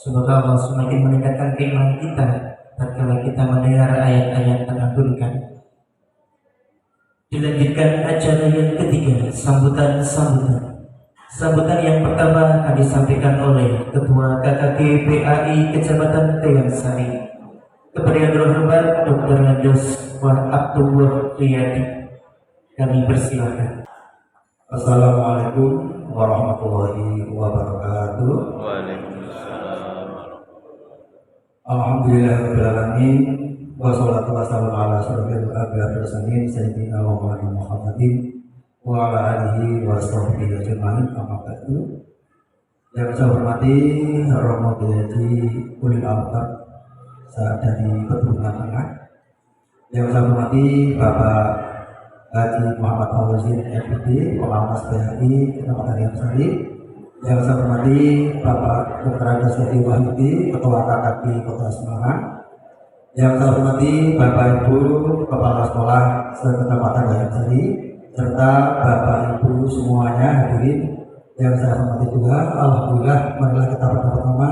Semoga Allah semakin meningkatkan keimanan kita tatkala kita mendengar ayat-ayat pengampunan. Dilanjutkan acara yang ketiga, sambutan yang pertama akan disampaikan oleh Ketua KKG PAI Kecamatan Tegansari, kepada yang berhormat Dr. Andes Abdullah Riyadi. Kami persilakan. Assalamualaikum warahmatullahi wabarakatuh. Alhamdulillahirrahmanirrahim. Wassalatu wassalamu ala asyrofil anbiya'i wal mursalin sayyidina wa maulana Muhammadin wa ala alihi wa sahbihi ajma'in. Amma ba'du. Yang saya hormati Romo Haji Ulil Albab dari Pegunungan Tengah. Yang saya hormati Bapak Haji Muhammad Fauzin FPD, Pengawas PAI Kecamatan Tegansari. Yang saya hormati Bapak Dr. Andes Wahyudi, Ketua KKG Kota Semarang. Yang saya hormati Bapak Ibu Kepala Sekolah Kecamatan Tegansari, serta Bapak Ibu semuanya hadirin yang saya hormati juga. Alhamdulillah, marilah kita pertama-tama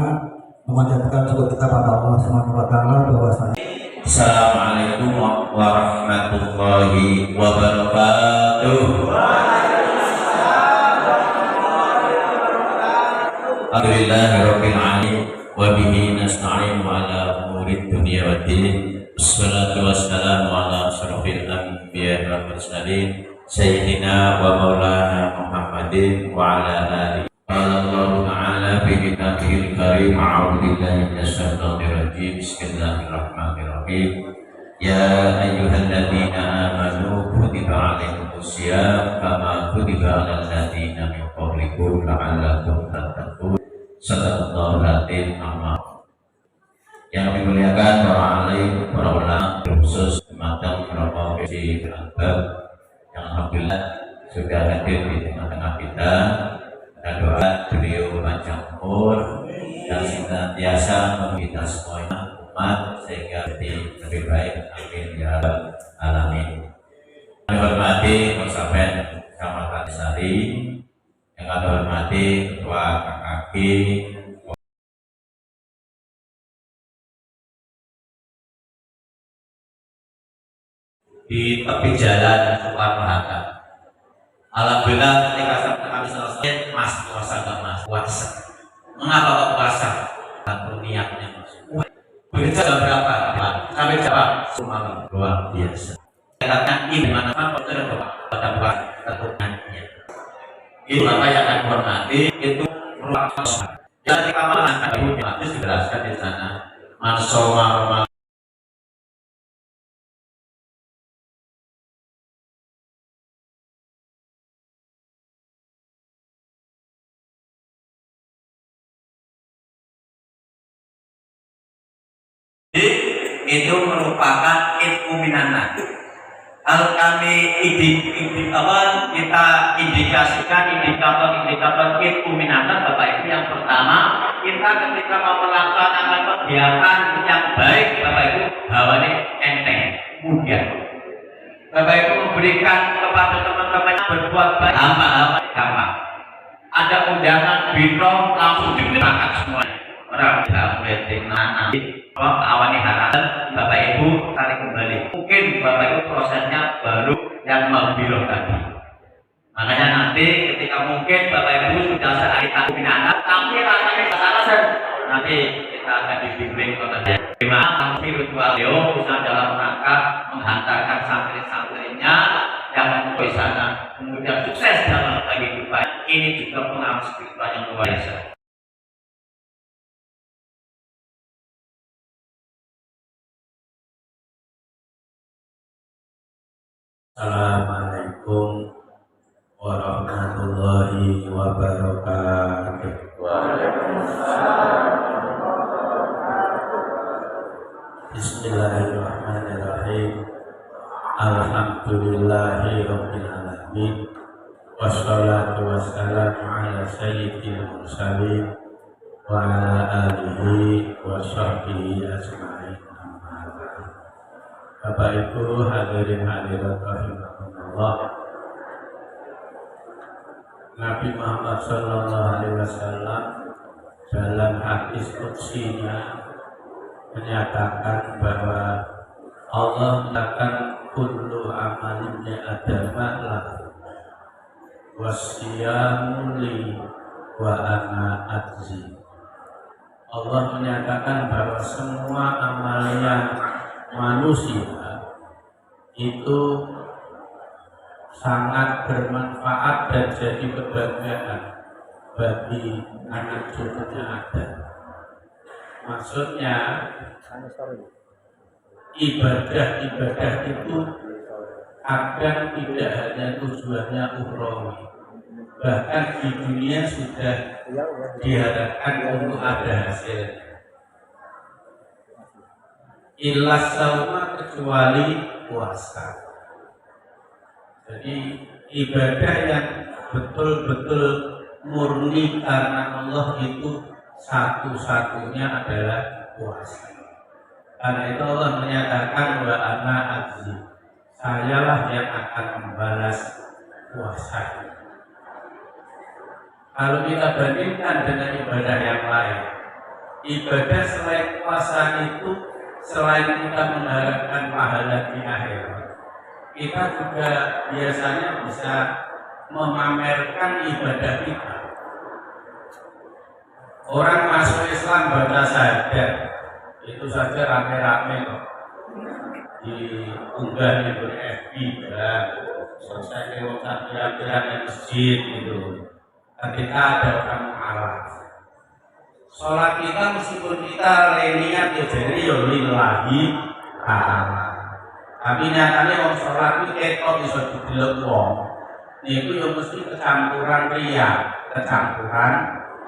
memanjatkan syukur kita pada Allah Subhanahu wa taala bahwasanya. Assalamualaikum warahmatullahi wabarakatuh. Alhamdulillahirabbil alamin wa bihi nasta'in ala umurid dunya waddin. Wassalatu wassalamu ala asyrofil anbiya'i wal mursalin sayyidina wa maulana Muhammadin wa ala alihi. Qala Allah ta'ala fi kitabihil karim, a'udzu billahi minasyaitonir rajim. Bismillahirrahmanirrahim. Ya ayyuhalladzina amanu kutiba 'alaikumusiyam kama kutiba 'alal ladzina min qablikum la'allakum tattaqun. Sadaqallahu al-azim. Yang kami muliakan para alim, para ulama, khusus semacam Romo Haji Albab yang alhamdulillah sudah hadir di tengah-tengah kita. Dan doa beliau panjang umur dan senantiasa membina semuanya umat sehingga jadi lebih baik. Amin ya rabbal alamin. Kami hormati Konsapen Kecamatan Sari, yang kami hormati Ketua KKG di tepi jalan Soekarno-Hatta. Alhamdulillah ketika kami selesai, Mas puasa ke Mas puasa. Mengapa kok puasa? Satu niatnya Mas. Bekerja jam berapa? Sampai jam malam. Luar biasa. Katakan ini mana apa pada puasa keturunannya. Itu apa yang akan hormati itu merupakan. Jadi ketika malam Ibu itu dijelaskan di sana. Mansoma itu merupakan ilmu minana. Kalau kami kita indikasikan indikator ilmu minana, Bapak Ibu, yang pertama kita ketika mau melaksanakan kegiatan yang baik, Bapak Ibu, bawaannya enteng, mudah. Bapak Ibu memberikan kepada teman-teman berbuat baik, gampang. Ada undangan bintang langsung diberangkat semuanya. Orang mulai dengan awalnya harapan Bapak Ibu tarik kembali. Mungkin Bapak Ibu prosesnya baru yang membilang tadi. Makanya nanti ketika mungkin Bapak Ibu sudah sehari takut anak, tapi rasanya kesalahan, nanti kita akan dibimbing kepada terima kasih virtual bisa dalam rangka menghantarkan santri-santrinya yang di sana, kemudian sukses dalam kehidupan. Ini juga pengalaman spiritual yang luar biasa. Assalamualaikum warahmatullahi wabarakatuh. Bismillahirrahmanirrahim. Alhamdulillahi rabbil alamin. Wassalatu wassalamu ala sayyidil mursalin wa ala alihi wa sahbihi ajma'in. Bapak Ibu hadirin hadirat rahimakumullah. Nabi Muhammad sallallahu alaihi wasallam dalam hadis qudsinya menyatakan bahwa Allah menyatakan kullu amalin adama lahu wasyiyamu li wa ana ajzi. Allah menyatakan bahwa semua amalan manusia itu sangat bermanfaat dan jadi kebahagiaan bagi anak cucunya Adam. Maksudnya ibadah itu akan tidak hanya tujuannya ukhrawi, bahkan di dunia sudah diharapkan untuk ada hasilnya. Ilas sauma kecuali puasa. Jadi ibadah yang betul-betul murni karena Allah itu satu-satunya adalah puasa. Karena itu Allah menyatakan wa ana ajzi, sayalah yang akan membalas puasa. Kalau kita bandingkan dengan ibadah yang lain, ibadah selain puasa itu selain kita mengharapkan pahala di akhirat, kita juga biasanya bisa memamerkan ibadah kita. Orang masuk Islam baca saja, itu saja rame-rame kok diunggah di FB dan selesai lewat kira-kira di masjid gitu. Ketika ada orang marah, sholat kita meskipun kita niat ya jadi ya lillahi ta'ala, tapi nyatanya orang sholat itu ketok bisa didelok wong itu ya mesti kecampuran riya, kecampuran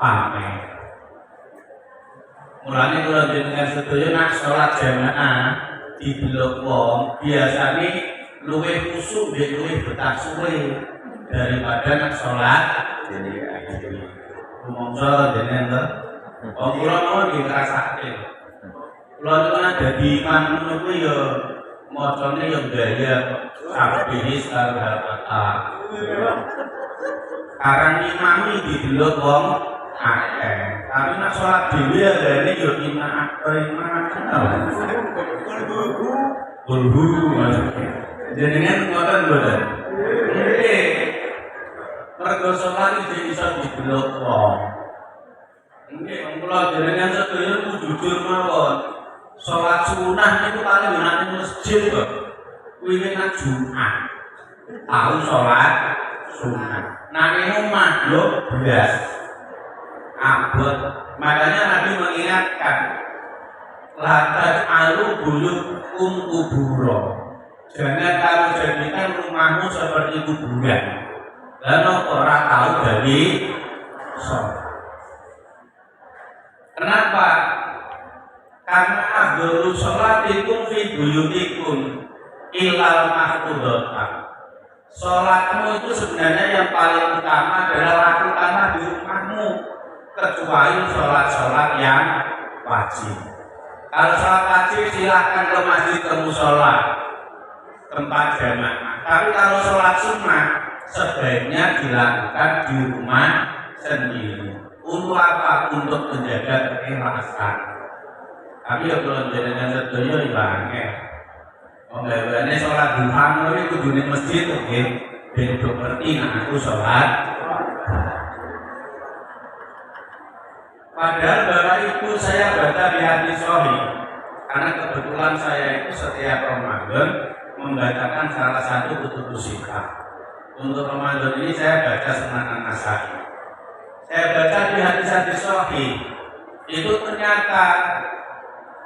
pamer. Mulanya kalau dengan setuju nak sholat jamaah di blok wong biasanya luwih kusuk dan luwih betah suwe daripada nak sholat jadi ngomong dengan tuh pulau mau dirasake pulau itu ada di mana itu ya motornya yang gaya sabihis kata karang imami di blok wong akeh, tapi nak sholat dewi ada ini yo ina kulhu jadi kan ngotot boten. Oke, mergo sholat itu bisa diblok wong. Oke, kalau jenengan sedaya jujur mawon, sholat sunah itu paling nanti masjid kok. Kuwi nak Jumat, tahu sholat sunah. Nang omah yo belas. Abot, makanya Nabi mengingatkan lantas alu buyutkum kuburo, jangan kamu jadikan rumahmu seperti kuburan lalu orang tahu dari sholat. Kenapa? Karena abdul sholatikum fi buyutikum ilal mahfudhatan. Sholatmu itu sebenarnya yang paling utama adalah lakukanlah di rumahmu, kecuali sholat-sholat yang wajib. Kalau sholat wajib silahkan ke masjid, ke musola, tempat jamaah. Tapi kalau sholat sunnah sebaiknya dilakukan di rumah sendiri. Untuk apa? Untuk menjaga keikhlasan. Tapi ya kalau jenengan sedaya ibaratnya pembawaannya sholat duha itu di masjid, oke? Ben do ngerti aku sholat. Padahal Bapak Ibu saya baca di hadis sahih, karena kebetulan saya itu setiap Ramadan membacakan salah satu kutubus sittah. untuk Ramadan ini saya baca Sunan An-Nasa'i. Saya baca di hadis-hadis sahih, itu ternyata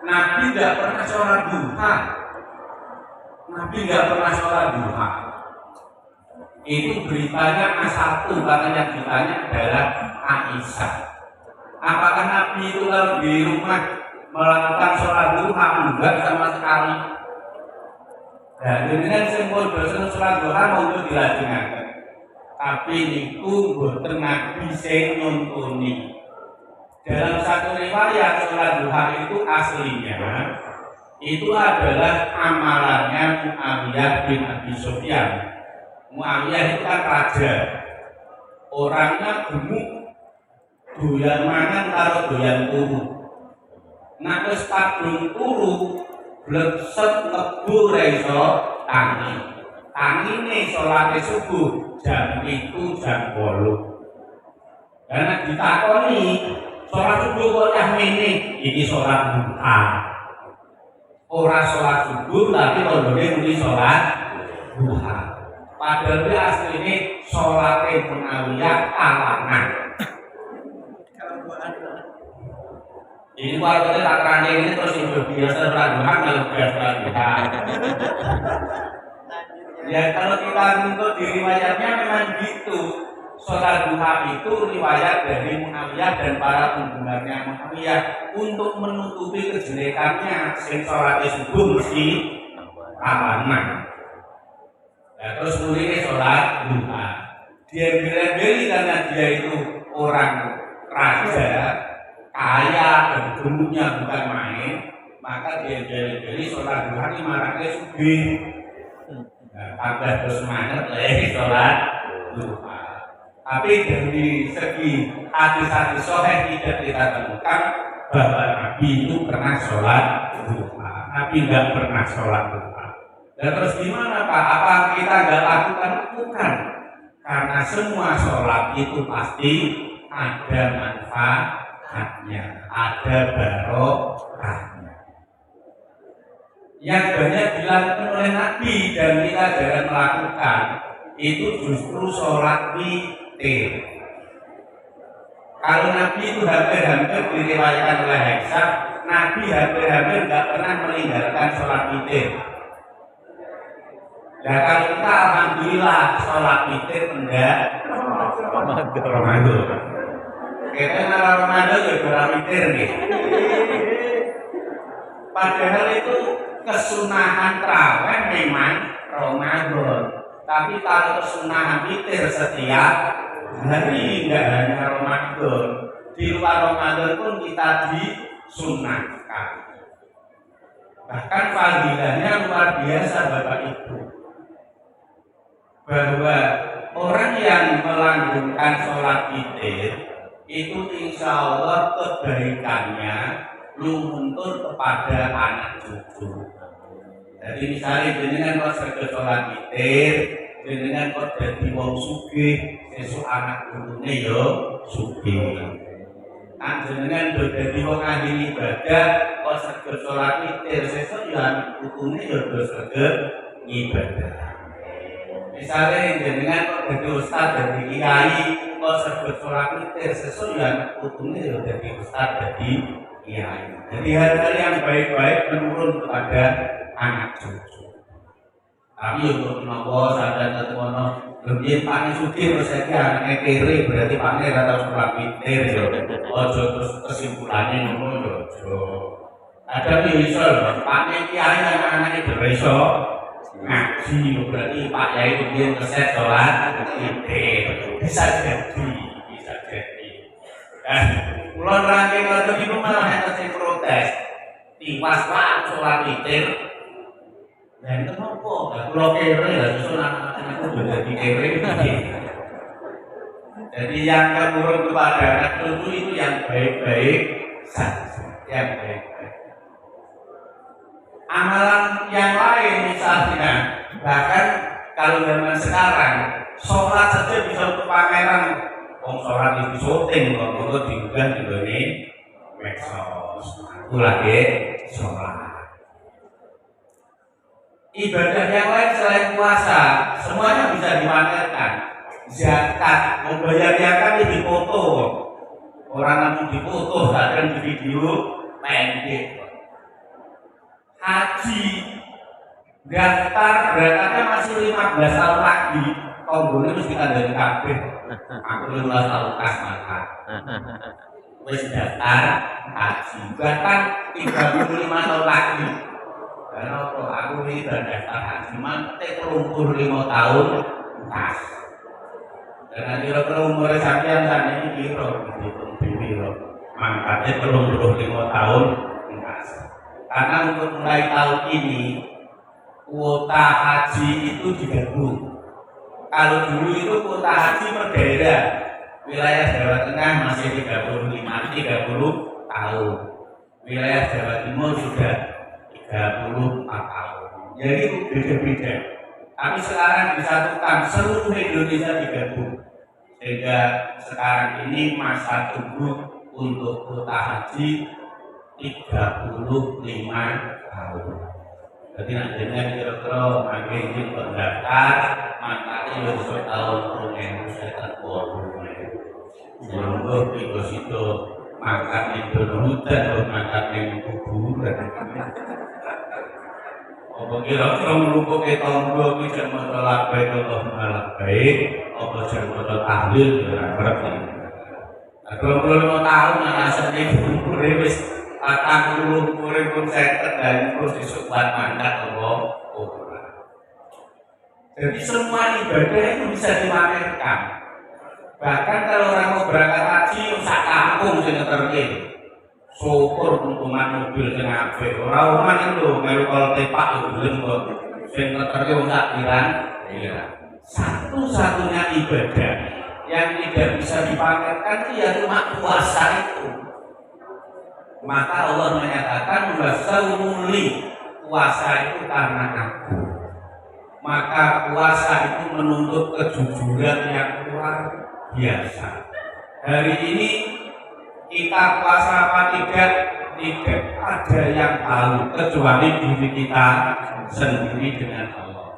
Nabi nggak pernah sholat duha. Nabi nggak pernah sholat duha. Itu beritanya A1 karena yang ditanya adalah Aisyah. Apakah Nabi itu kalau di rumah melakukan sholat duha? Enggak sama sekali. Dan dengan simbol dosen sholat duha untuk dilajengaken. Tapi niku boten Nabi sing nuntuni. Dalam satu riwayat sholat duha itu aslinya itu adalah amalannya Muawiyah bin Abi Sufyan. Muawiyah itu kan raja, orangnya gemuk, doyan mangan karo doyan turu. Nah wis kadung turu, blekset lebu ra iso tangi. Tangine salate subuh jam 7 jam 8. Karena ditakoni sholat subuh kok cah ngene, iki sholat duha. Ora sholat subuh tapi kondone muni sholat duha. Padahal dia aslinya sholatnya Muawiyah kalangan. Ini kalau kita tak kerana ini terus hidup biasa sholat duha, kalau biasa sholat duha. Ya kalau kita untuk di riwayatnya memang gitu. Sholat duha itu riwayat dari Muawiyah dan para penggemarnya Muawiyah untuk menutupi kejelekannya. Sing sholatnya subuh mesti kalangan. Nah, terus mulai sholat duha. Dia bela-beli karena dia itu orang raja, kaya dan gemuknya bukan main, maka dia bela-beli sholat duha ini maraknya subuh. Nah, tambah terus semangat lagi sholat duha. Tapi dari segi hadis-hadis sahih tidak kita temukan bahwa Nabi itu pernah sholat duha. Nabi tidak pernah sholat duha. Dan terus gimana Pak? Apa kita nggak lakukan? Bukan. Karena semua sholat itu pasti ada manfaatnya, ada barokahnya. Yang banyak dilakukan oleh Nabi dan kita jarang melakukan itu justru sholat witir. Kalau Nabi itu hampir-hampir diriwayatkan oleh Aisyah, Nabi hampir-hampir nggak pernah meninggalkan sholat witir. Nah kalau kita alhamdulillah sholat witir enggak Ramadan. Kita nara Ramadan juga witir nih. Padahal itu kesunahan tarawih memang Ramadan. Tapi kalau kesunahan witir setiap hari enggak hanya Ramadan. Di luar Ramadan pun kita disunahkan. Bahkan fadilahnya luar biasa Bapak Ibu. Bahwa orang yang melanggengkan sholat witir itu insya Allah kebaikannya luntur kepada anak cucu. Jadi misalnya jenengan kok saged sholat witir, jenengan kok dadi wong sugih, sesuk anak putune yo sugih. Jenengan do dadi wong ahli ibadah, kok saged sholat witir, sesuk yo anak putune yo do saged ibadah. Misalnya jenengan kok jadi ustaz jadi kiai, kok sebut sholat witir sesuai yang putunya ya jadi ustaz jadi kiai. Jadi hal-hal yang baik-baik menurun kepada anak cucu. Tapi untuk nopo sadar tetuono lebih pakai suki terus saya anaknya kiri berarti pakai atau sholat witir ya. Ojo terus kesimpulannya ngono ojo. Ada misal pakai kiai anak-anaknya bereso. Ngaji berarti Pak Yai kemudian keset sholat witir bisa jadi. Mulai rangkai kalau itu malah yang terjadi protes tiwas lah sholat witir dan kenapa kalau kere ya justru anak-anak itu jadi kere. Jadi yang menurut kepada anak cucu itu yang baik-baik saja, yang baik-baik. Amalan yang lain misalnya, bahkan kalau zaman sekarang sholat saja bisa untuk pameran. Sholat itu syuting, kalau diunggah di ini medsos. Aku lagi sholat. Ibadah yang lain selain puasa, semuanya bisa dipamerkan. zakat, membayar zakat ini dipoto. Orang langsung dipoto, kadang di video pendek. Haji daftar berangkatnya masih 15 tahun lagi. Tombolnya mesti kandani kabeh. Aku 15 tahun kas makan. Wis daftar haji, bahkan 35 tahun lagi. Karena aku ini daftar haji, mantek 35 tahun kas. Dan kira-kira umur sampean saat ini kira dihitung dhewe mangkatnya 35 tahun kas. Karena untuk mulai tahun ini kuota haji itu digabung. Kalau dulu itu kuota haji per daerah, wilayah Jawa Tengah masih 30 tahun, wilayah Jawa Timur sudah 34 tahun. Jadi beda-beda. Tapi sekarang disatukan seluruh Indonesia digabung, sehingga sekarang ini masa tunggu untuk kuota haji 35 tahun. Jadi nantinya kira-kira makin di pendaftar, makanya besok tahun 2020. Sebelum itu situ makan itu hutan, makan yang kuburan. Apa kira-kira melupuk ke tonggo bisa masalah baik atau malah baik, apa jangan tahlil dengan berarti. 25 tahun alasannya itu wis patang pun seket dan terus disebut mandat Allah. Jadi semua ibadah itu bisa dipamerkan. Bahkan kalau orang mau berangkat haji, sak kampung sing ngeterke. Syukur untungan mobil sing apik. Ora oman lho melu kol tepak yo gelem kok. Sing ngeterke wong sak pirang. Satu-satunya ibadah yang tidak bisa dipamerkan itu ya cuma puasa itu. Maka Allah menyatakan wasaumuli, puasa itu karena aku. Maka puasa itu menuntut kejujuran yang luar biasa. Hari ini kita puasa apa tidak ada yang tahu kecuali diri kita sendiri dengan Allah.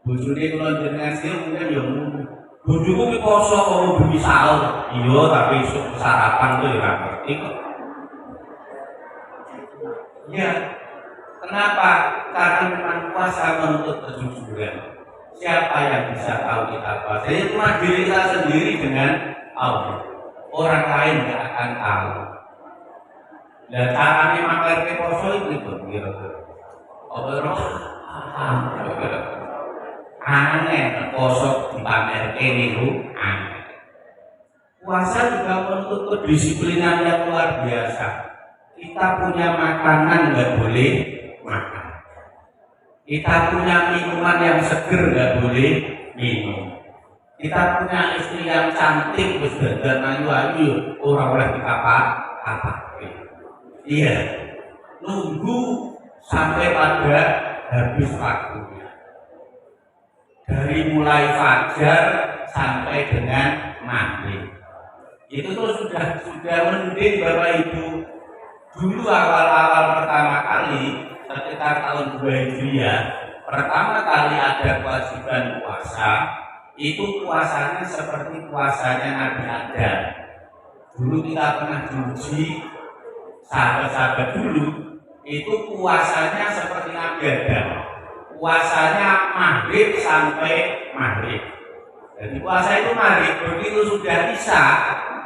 Bojone kula jenengan sih mungkin ya bojoku ki poso karo bengi sahur. Iya, tapi esuk sarapan tuh ya ngerti kok. Ya, kenapa? Karena memang puasa menuntut kejujuran. Siapa yang bisa tahu kita puasa? Jadi cuma diri kita sendiri dengan Allah. Orang lain tidak akan tahu. Dan caranya makan ke poso itu kira-kira. Aneh, poso dipamerke niku aneh. Puasa juga menuntut kedisiplinan yang luar biasa. Kita punya makanan nggak boleh makan. Kita punya minuman yang seger nggak boleh minum. Kita punya istri yang cantik, wis dandan ayu-ayu, ora oleh kita apa. Iya, nunggu sampai pada habis waktunya. Dari mulai fajar sampai dengan maghrib. Itu tuh sudah mending Bapak Ibu. Dulu awal-awal pertama kali sekitar tahun 2 Hijriah, pertama kali ada kewajiban puasa. Itu puasanya seperti puasanya Nabi Adam. Dulu kita pernah diuji sahabat-sahabat dulu, itu puasanya seperti Nabi Adam. Puasanya maghrib sampai maghrib. Jadi puasa itu maghrib, begitu sudah isya,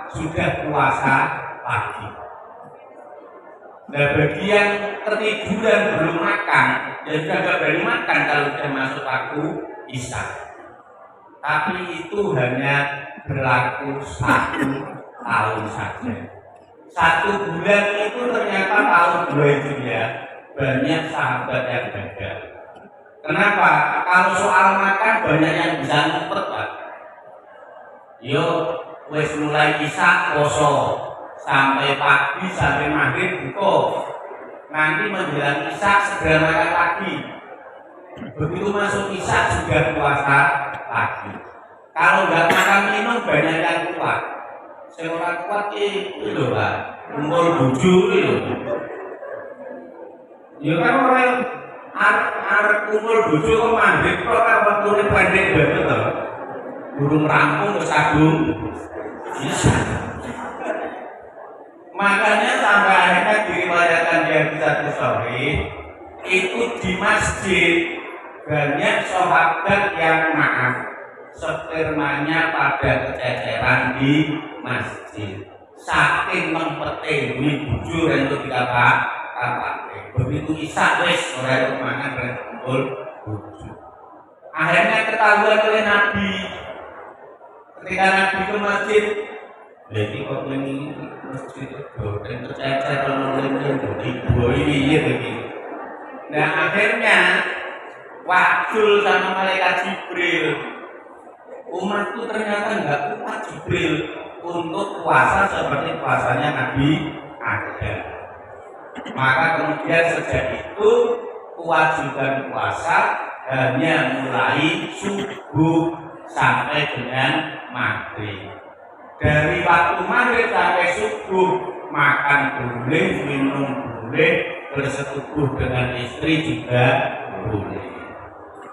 sudah puasa pagi. Nah, bagi yang ketiduran belum makan, ya sudah gak berani makan kalau sudah masuk waktu isya. Tapi itu hanya berlaku 1 tahun saja. 1 bulan itu ternyata tahun 2 Hijriah banyak sahabat yang gagal. Kenapa? Kalau soal makan banyak yang bisa ngumpet, Pak. Yo, wes mulai isya poso sampai pagi sampai maghrib buka. Nanti menjelang isya segera makan lagi. Begitu masuk isya sudah puasa lagi. Kalau nggak makan minum banyak yang kuat. Seorang kuat itu loh Pak, umur 7 itu. Ya kan orang arep umur 7 kok mandek kok waktu pendek banget loh. burung rampung wis agung bisa. Makanya sampai akhirnya diriwayatkan di hadis sahih itu di masjid banyak sahabat yang maaf spermanya pada kececeran di masjid. Saking mempete ini bujur itu tidak apa begitu isak wis ora itu mangan kumpul bujur. Akhirnya ketahuan oleh Nabi ketika Nabi ke masjid. Jadi kok ini masjid itu dan tercecer oleh ibu ini begini. Nah akhirnya wakil sama malaikat Jibril, umatku ternyata nggak kuat Jibril untuk puasa seperti puasanya Nabi Adam. Maka kemudian sejak itu kewajiban puasa hanya mulai subuh sampai dengan maghrib. Dari waktu maghrib sampai subuh makan boleh, minum boleh, bersetubuh dengan istri juga boleh.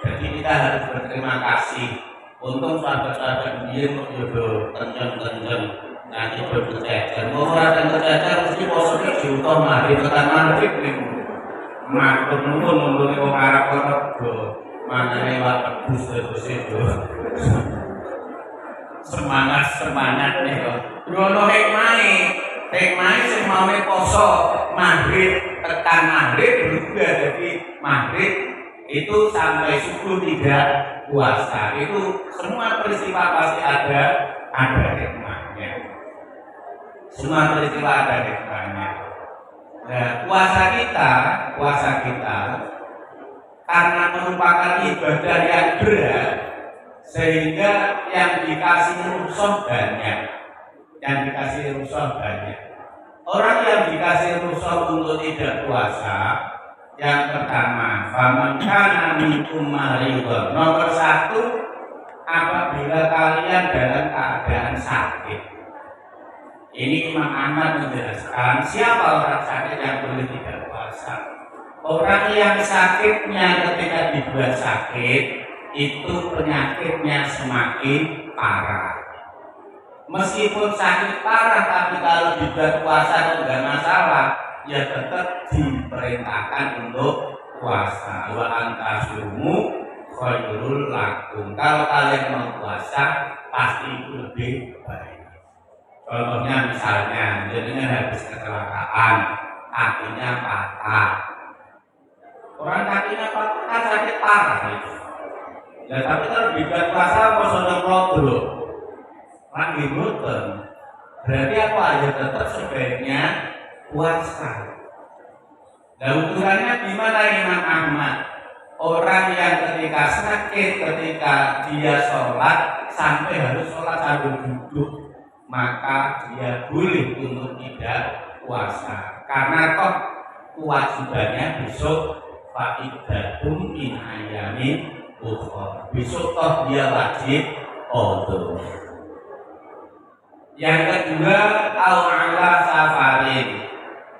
Jadi kita harus berterima kasih. Untung sahabat-sahabat dia kok jodoh kenceng-kenceng nanti bercecer. Mau orang bercecer mesti posisinya diutuh maghrib tekan maghrib nih. Maklum nunggu wong Arab kok mana lewat pedus terus itu. Semangat nih kok. Ngono hikmah sing maune poso maghrib tekan maghrib berubah jadi maghrib itu sampai subuh tidak puasa. Itu semua peristiwa pasti ada hikmahnya. Semua peristiwa ada hikmahnya. Nah, puasa kita karena merupakan ibadah yang berat sehingga yang dikasih rusuh banyak. Orang yang dikasih rusuh untuk tidak puasa, yang pertama, faman kana minkum maridun. Nomor 1, apabila kalian dalam keadaan sakit. Ini Imam Ahmad menjelaskan siapa orang sakit yang boleh tidak puasa. Orang yang sakitnya ketika dibuat sakit itu penyakitnya semakin parah. Meskipun sakit parah tapi kalau dibuat puasa itu enggak masalah, ya tetap diperintahkan untuk puasa. Wa antasumu khairul lakum. Kalau kalian mau puasa pasti itu lebih baik. Contohnya misalnya jadinya habis kecelakaan, kakinya patah. Orang kakinya patah kan sakit parah itu. Ya tapi kalau dibuat puasa apa sudah ngobrol? Kan dibutuhkan. Berarti apa ya tetap sebaiknya puasa. Nah ukurannya gimana Imam Ahmad? Orang yang ketika sakit, ketika dia sholat sampai harus sholat sambil duduk, maka dia boleh untuk tidak puasa. Karena toh kewajibannya besok fa'idatum min ayamin ukhra. Besok toh dia wajib qadha. Yang kedua, ala safarin,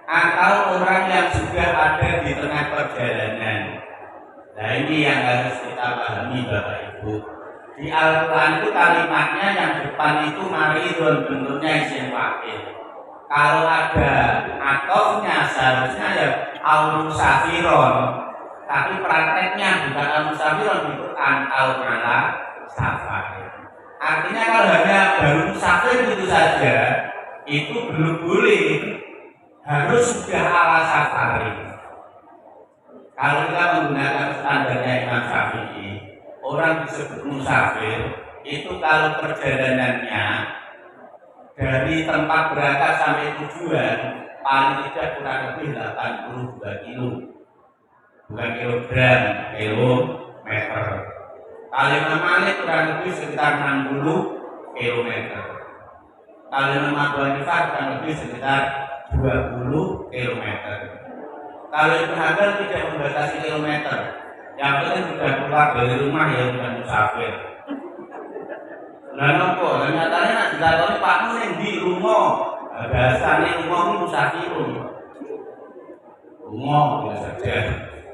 atau orang yang sudah ada di tengah perjalanan. Nah ini yang harus kita pahami Bapak Ibu. Di Al-Quran itu kalimatnya yang depan itu maridun, bentuknya isim fa'il. Kalau ada atofnya seharusnya ya al-musafiron. Tapi prakteknya bukan al-musafiron, itu ala safarin. Artinya kalau hanya baru musafir itu saja, itu belum boleh, harus sudah ala safari. Kalau kita menggunakan standarnya Imam Syafi'i, orang disebut musafir itu kalau perjalanannya dari tempat berangkat sampai tujuan paling tidak kurang lebih 82 kilo, bukan kilogram, kilometer. Kalau Imam Malik kurang lebih sekitar 60 km. Kalau Imam Abu Hanifah kurang lebih sekitar 20 km. Kalau Ibnu Hanbal tidak membatasi kilometer, yang penting sudah keluar dari rumah ya bukan musafir. Lah nopo, nyatanya nak ditakoni Pak Mun di rumah, bahasane rumah itu musafir. Rumah biasa saja.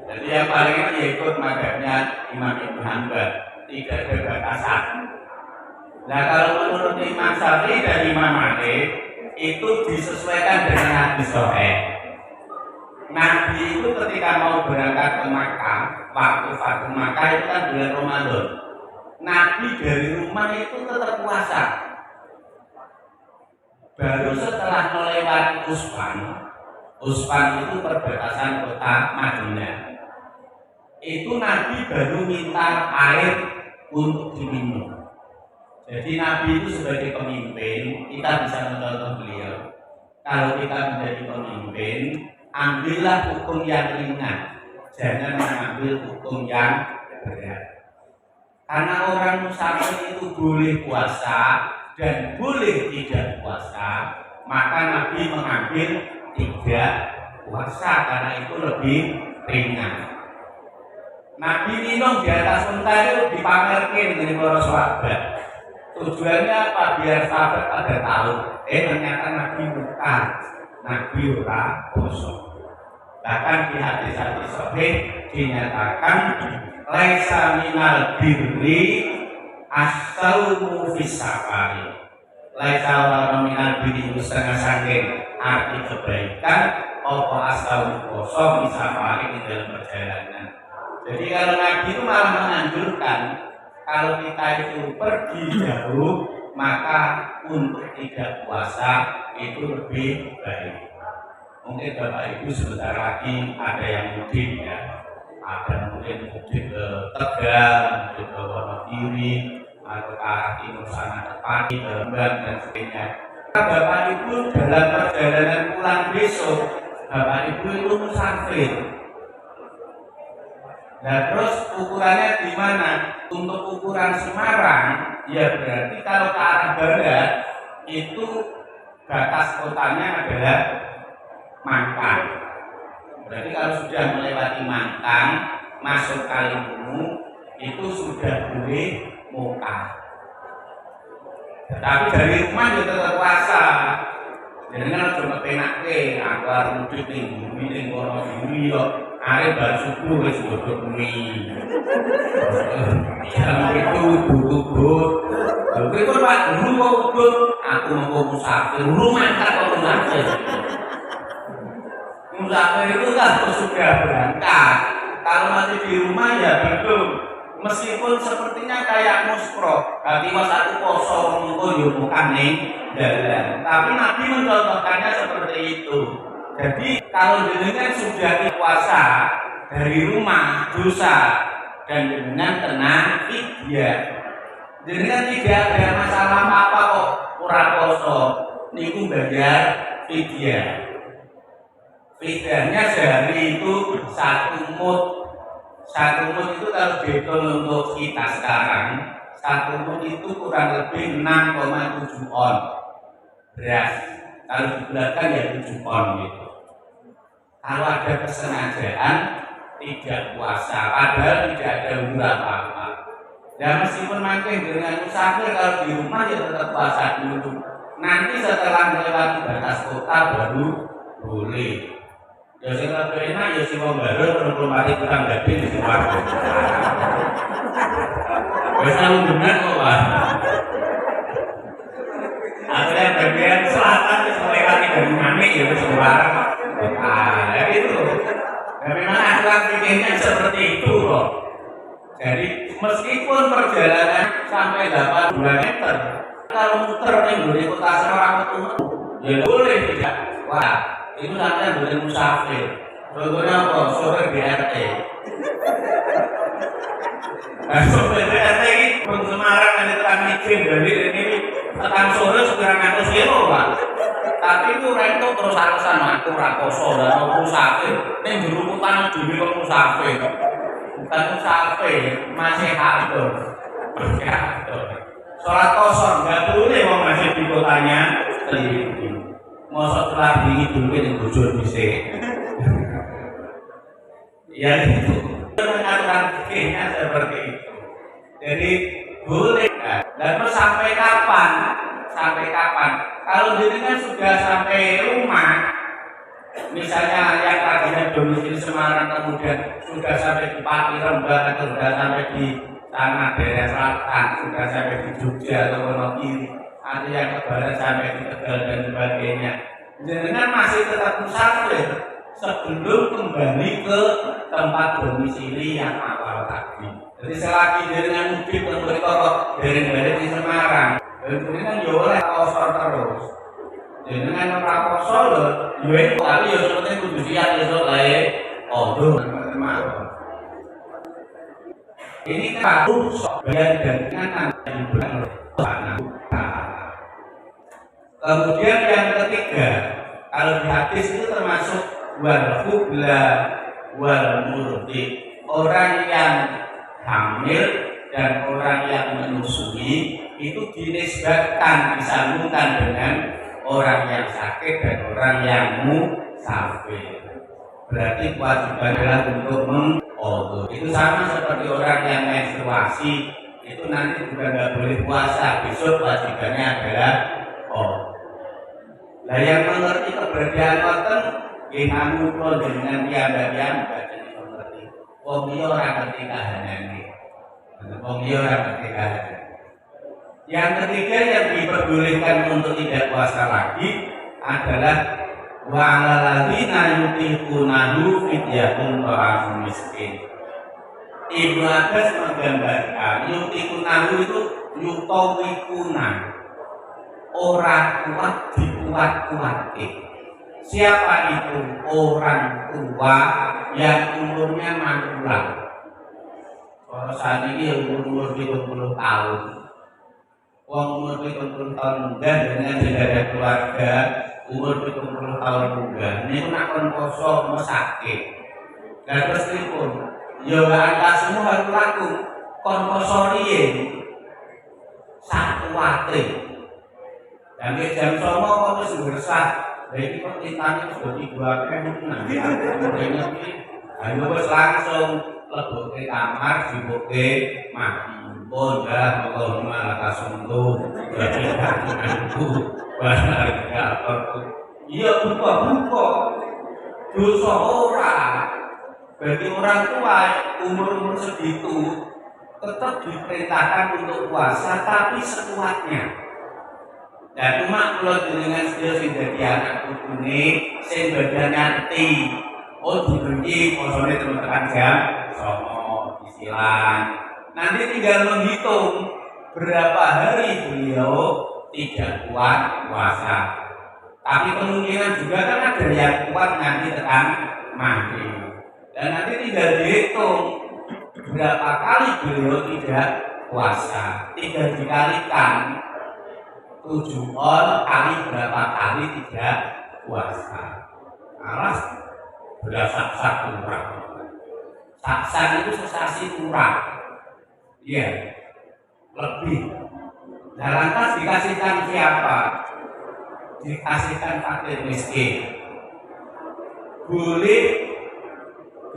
Jadi yang paling ikut madhabnya Imam Ibnu Hanbal, tidak ada batasan. Nah kalau menurut Imam Syafi'i dan Imam Malik itu disesuaikan dengan hadis sahih. Nabi itu ketika mau berangkat ke Makkah, waktu Fatu Makkah itu kan bulan Ramadan. Nabi dari rumah itu tetap puasa. Baru setelah melewati Usfan itu perbatasan kota Madinah. Itu Nabi baru minta air untuk diminum. Jadi Nabi itu sebagai pemimpin, kita bisa mencontoh beliau. Kalau kita menjadi pemimpin, ambillah hukum yang ringan, jangan mengambil hukum yang berat. Karena orang musafir itu boleh puasa dan boleh tidak puasa, maka Nabi mengambil tidak puasa karena itu lebih ringan. Nabi minum di atas unta itu dipamerkan dari para sahabat. Tujuannya apa? Biar sahabat pada tahu. Ternyata Nabi bukan, Nabi ora poso. Bahkan di hadis-hadis sahih dinyatakan laisa minal birri as-saumu fis safari. Laisa wa minal birri setengah saking arti kebaikan apa as-saumu poso fis safari di dalam perjalanan. Jadi kalau Nabi itu malah menganjurkan kalau kita itu pergi jauh maka untuk tidak puasa itu lebih baik. Mungkin Bapak Ibu sebentar lagi ada yang mudik ya, ada mungkin mudik ke Tegal, mudik ke Wonogiri, atau ke arah timur sana depan, ke Rembang dan sebagainya. Bapak Ibu dalam perjalanan pulang besok, Bapak Ibu itu musafir. Nah terus ukurannya di mana? Untuk ukuran Semarang, ya berarti kalau ke arah barat itu batas kotanya adalah Mangkang. Berarti kalau sudah melewati Mangkang, masuk Kaliwungu itu sudah boleh muka. Tetapi dari rumah juga tetap puasa. Jadi kan cuma penake, aku harus mudik nih, bumi nih, Wonogiri yo. Arep bar subuh wis godhog mie. Jam itu duduk-duduk. Lha kok Pak Guru kok udut, aku mau musafir, rumah tak kok musafir. Musafir itu kan sudah berangkat. Kalau masih di rumah ya belum. Meskipun sepertinya kayak muspro, berarti mas aku poso mengko yo bukan ning dalan. Tapi Nabi mencontohkannya seperti itu. Jadi kalau jenengan sudah puasa dari rumah dosa dan jenengan tenang fidyah. Jenengan tidak ada masalah apa kok ora poso niku bayar fidyah. Fidyahnya sehari itu 1 mud. 1 mud itu kalau dihitung untuk kita sekarang 1 mud itu kurang lebih 6,7 on beras. Kalau dibulatkan ya 7 on gitu. Kalau ada kesengajaan tidak puasa, padahal tidak ada hura apa-apa. Ya meskipun makin dengan musafir kalau di rumah ya tetap puasa dulu. Nanti setelah melewati batas kota baru boleh. Ya sing lebih enak ya sing wong baru perlu mati tukang gading di warung. Wis tahu benar kok, Pak. Ada bagian selatan wis melewati dari Manik ya wis warung. Nah, itu. Dan memang aturan pikirnya seperti itu kok. Jadi meskipun perjalanan sampai 8 meter, kalau muter nih di kota Semarang itu, ya boleh tidak. Wah, itu namanya boleh musafir. Contohnya apa? Sore BRT. Nah, sore BRT ini Bung Semarang ada tekan mikir dari ini tekan sore sekarang ngatus kilo, Pak. Tapi itu rento terus alasan aku raposo dan mau musafir. Ini jerukutan dulu kok musafir. Bukan musafir, masih hadir. Masih hadir. Sholat kosong nggak boleh mau masih di kotanya sendiri. Mau setelah dingin dulu yang bujur bisa. Ya itu. Aturan fikihnya seperti itu. Jadi boleh. Dan sampai kapan? Sampai kapan? Kalau jenengan sudah sampai rumah, misalnya yang tadinya domisili Semarang kemudian sudah sampai di Pati Rembang atau sudah sampai di sana daerah selatan sudah sampai di Jogja atau Wonogiri, ada yang ke barat sampai di Tegal dan sebagainya. Jenengan masih tetap musafir sebelum kembali ke tempat domisili yang awal tadi. Jadi selagi jenengan mudik memberi kok dari di Semarang, jenengan ya oleh kosor terus. Jenengan ora poso lho, yo tapi yo seperti kudu siap besok lae. Oh, teman-teman. Ini kan bagian dengan kemudian yang ketiga, kalau di hadis itu termasuk wal hubla wal murdi, orang yang hamil dan orang yang menyusui itu dinisbatkan, disambungkan dengan orang yang sakit dan orang yang musafir. Berarti kewajiban adalah untuk mengqadha. Itu sama seperti orang yang menstruasi, itu nanti juga nggak boleh puasa, besok kewajibannya adalah Lah yang mengerti keberadaan wonten nggih ngampun dengan piyambak-piyambak jadi mengerti. Wong liya ora ngerti kahanane. Wong liya ora ngerti kahanane. Yang ketiga yang diperbolehkan untuk tidak puasa lagi adalah wa'aladzina yutiqunahu fidyatun ta'amun miskin. Ibnu Abbas menggambarkan yutiqunahu itu yutawikuna, orang kuat dikuat-kuatin. Siapa itu? Orang tua yang umurnya mandulang. Kalau saat ini umur 70 tahun. Wong umur 70 tahun muda dengan tidak ada keluarga, umur 70 tahun muda. Ini nak poso sakit. Dan terus pun, ya anda semua harus laku konposo riyen satu wate. Dan jam 09.00 kok wis bersah. Lah iki perintahnya sudah dibuatkan nanti umurnya iki. Ayo wis langsung leboke kamar dibuke mati. Bondah Allahumma lakasuntu berkaitanku berharga. Iya buka dosa orang. Bagi orang tua umur segitu tetap diperintahkan untuk puasa tapi sekuatnya. Dan cuma kalau dengan sudah dadi anak putune sing badan nganti diberi posone teman-teman jam 09.00 disilang. Nanti tinggal menghitung berapa hari beliau tidak kuat puasa. Tapi kemungkinan juga kan ada yang kuat nanti tekan maghrib. Dan nanti tinggal dihitung berapa kali beliau tidak puasa. Tinggal dikalikan 7 kali berapa kali tidak puasa. Alas berasa kurang. Saksan itu sesasi kurang. Iya, lebih. Nah lantas dikasihkan siapa? Dikasihkan fakir miskin. Boleh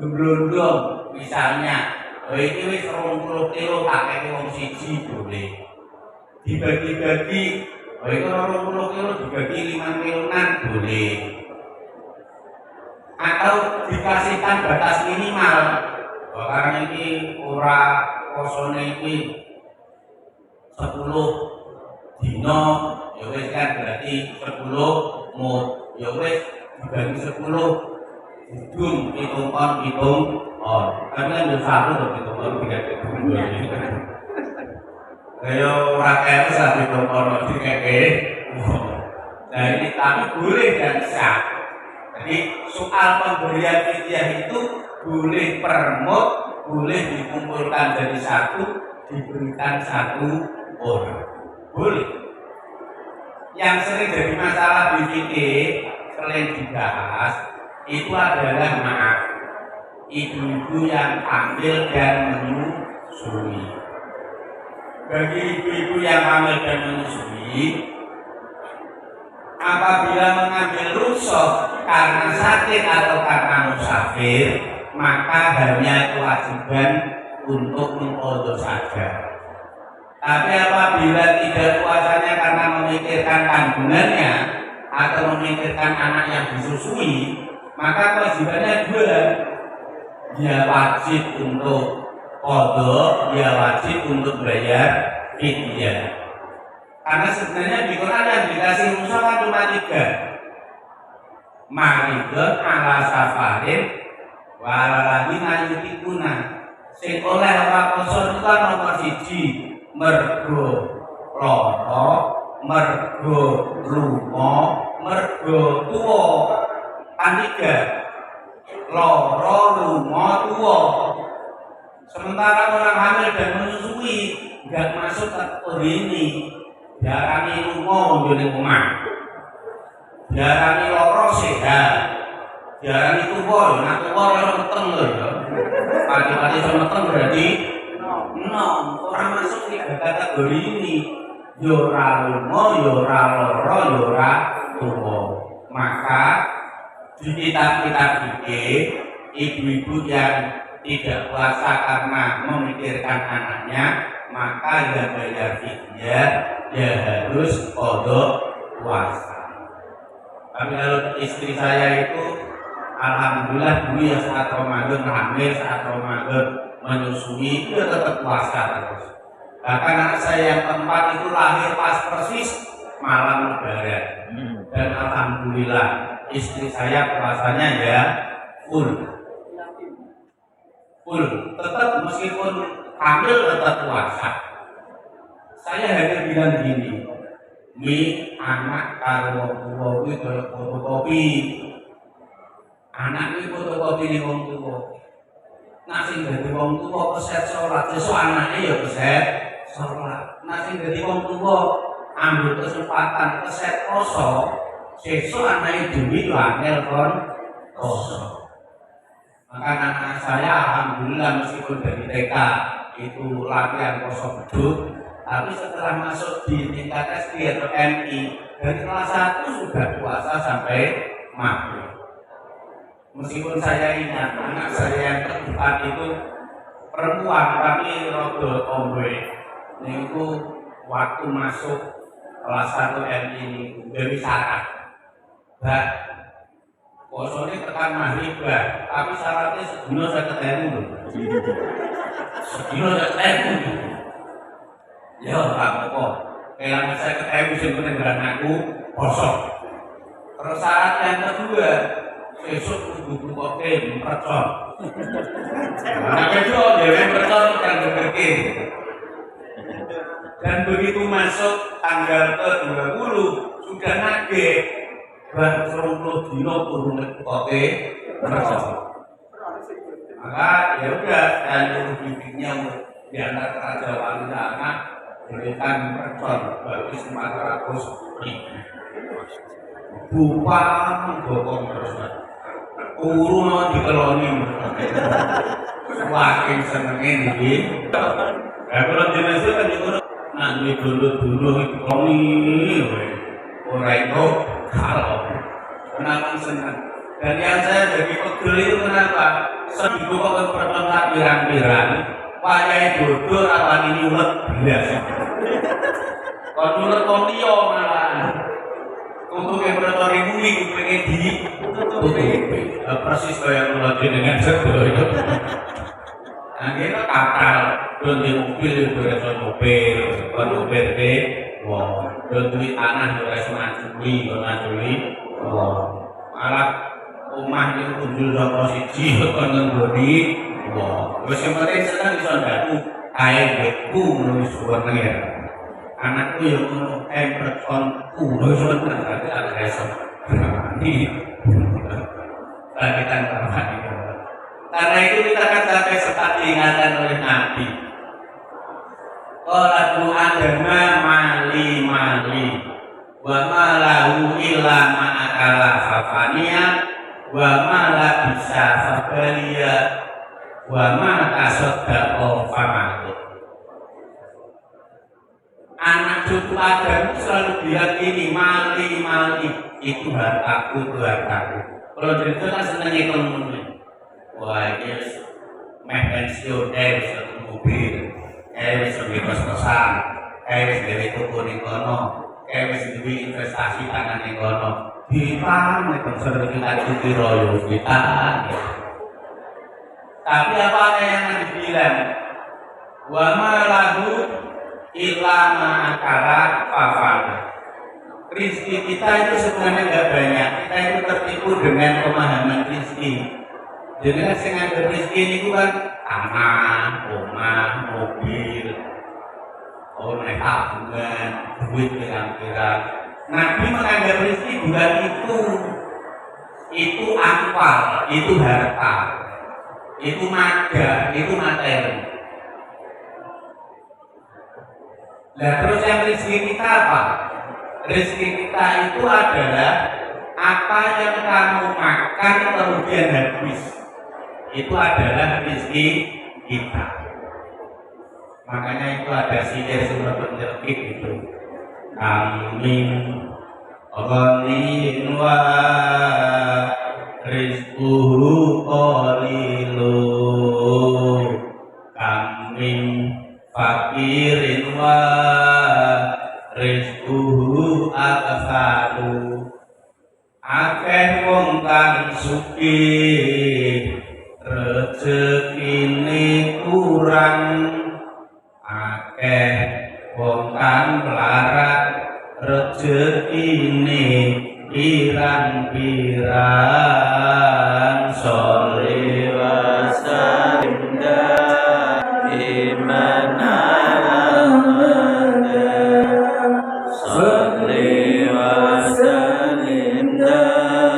gemblondong misalnya, ini wis 20 kilo pakai wong siji boleh. Dibagi-bagi, itu 20 kilo dibagi 5 kiloan boleh. Atau dikasihkan batas minimal. Karena ini ora posone iki 10 dino, ya wis kan berarti 10 mut, ya wis dibagi 10 hidung hitung tapi kan yo satu to hitung tidak hitung kaya ora kaya sak hitung dikeke. Nah ini tapi boleh dan sah. Jadi soal pemberian fidyah itu boleh per mut, boleh dikumpulkan jadi satu, diberikan satu orang. Boleh. Yang sering jadi masalah di fikih sering dibahas itu adalah maaf ibu-ibu yang hamil dan menyusui. Bagi ibu-ibu yang hamil dan menyusui, apabila mengambil rukhsah karena sakit atau karena musafir, maka hanya kewajiban untuk mengqadha saja. Tapi apabila tidak puasanya karena memikirkan kandungannya atau memikirkan anak yang disusui, maka kewajibannya dua. Dia wajib untuk kodok, dia wajib untuk bayar fidyah. Karena sebenarnya di Quran yang dikasih Musa kan cuma 3. Maridun ala safarin waladi ngayutikuna. Sing oleh ora poso itu kan nomor 1 mergo lara, mergo lunga, mergo tuwa. Kan 3. Lara, lunga, tuwa. Sementara orang hamil dan menyusui nggak masuk kategori ini. Diarani lunga nggone omah. Diarani lara sehat. Diarani tuwa, nek tuwa ora meteng lho ya. Pati-pati meteng berarti ora masuk di kategori ini. Yo ora lunga, yo ora lara, yo ora tuwa. Maka di kitab-kitab fikih ibu-ibu yang tidak puasa karena memikirkan anaknya, maka yang bayar fidyah ya harus qada puasa. Tapi kalau istri saya itu alhamdulillah dulu ya saat Ramadan hamil, saat Ramadan menyusui, dia tetap puasa terus. Bahkan anak saya yang keempat itu lahir pas persis malam lebaran. Dan alhamdulillah istri saya puasanya ya full, tetap meskipun hamil tetap puasa. Saya hanya bilang gini, anak kalau tua itu kayak fotokopi, anak ini fotokopi nih wong tua. Nasi dari wong tua keset sholat, sesuatu anaknya ya keset sholat. Nasi dari wong tua ambil kesempatan keset kosong, sesuatu anaknya demi langel kon kosong. Maka anak saya alhamdulillah meskipun dari TK itu latihan kosong beduk, tapi setelah masuk di tingkat SD atau MI dari kelas 1 sudah puasa sampai maghrib. Meskipun saya ingat anak saya yang keempat itu perempuan tapi rada tomboy. Niku waktu masuk kelas 1 MI ini dari syarat. Posone tekan maghrib tapi syaratnya sedina 50.000. Sedina 50.000. Ya ora apa-apa. Kelangan 50.000 sing penting aku poso. Terus syarat yang kedua, sesuk kudu bukoke mercon. Nah, kedua dhewe mercon kan berpikir. Dan begitu masuk tanggal ke-20 sudah nagih. Bah 20 dino turun bukoke mercon. Maka ya udah dan bibitnya di antara Raja Wali Anak berikan mercon bagi 400.000. Bupang bokong terus turun dikeloni wakin senengnya nih. Ya kalau jenis itu kan itu nanti dulu dikeloni orang itu kalau kenapa senang. Dan yang saya jadi pegel itu kenapa? Seminggu kok pertengah pirang-pirang wayai bodoh rawan ini ulet belas. Kalau ulet kondio malah untuk yang bertori muli pengen ditutupi persis kayak ulet dengan sedoyo. Nah kita kapal donti mobil itu reso mobil deh, wow, donti tanah itu reso ngaculi, wow, malah rumah itu kunjul sama siji kon nggoni. Wah, wis yang penting seneng iso ndaku kae beku nulis warna ya. Anakku yang ngono merconku nulis warna berarti ada iso. Ini kita berhati. Karena itu kita akan sampai sempat diingatkan oleh Nabi. Qala tu adama mali wa ma lahu illa ma akala fafaniya wa ma la bisa fabaliya wa ma tasaddaqa famatu. Anak cucu Adam selalu bilang ini mali itu hartaku. Kalau dari itu kan seneng ekonomi. Wah ini meh pensiun, satu mobil, sebagai kos-kosan, sebagai toko ning kono, sebagai investasi tangan ning kono. Dipan nek sertifikat cuti royo kita. Tapi apa yang dibilang wa ma lahu illa ma akala fafana. Rizki kita itu sebenarnya nggak banyak. Kita itu tertipu dengan pemahaman rizki. Dengan sengaja rizki ini kan tanah, rumah, mobil, naik tabungan, duit pirang-pirang. Nabi menganggap rizki bukan itu ampal, itu harta, itu maga, itu materi. Nah terus yang rizki kita apa? Rizki kita itu adalah apa yang kamu makan kemudian habis. Itu adalah rizki kita. Makanya itu ada sihir surat penjelkit itu. Amin. Ghanin wa rizquhu qalilun. Amin. Fakirin wa rizquhu aksaru. Akeh wong kang sugih rezekine kurang, akeh wong kang melarat rezekine pirang-pirang. Sholli wa sallim iman Sholli wa sallim iman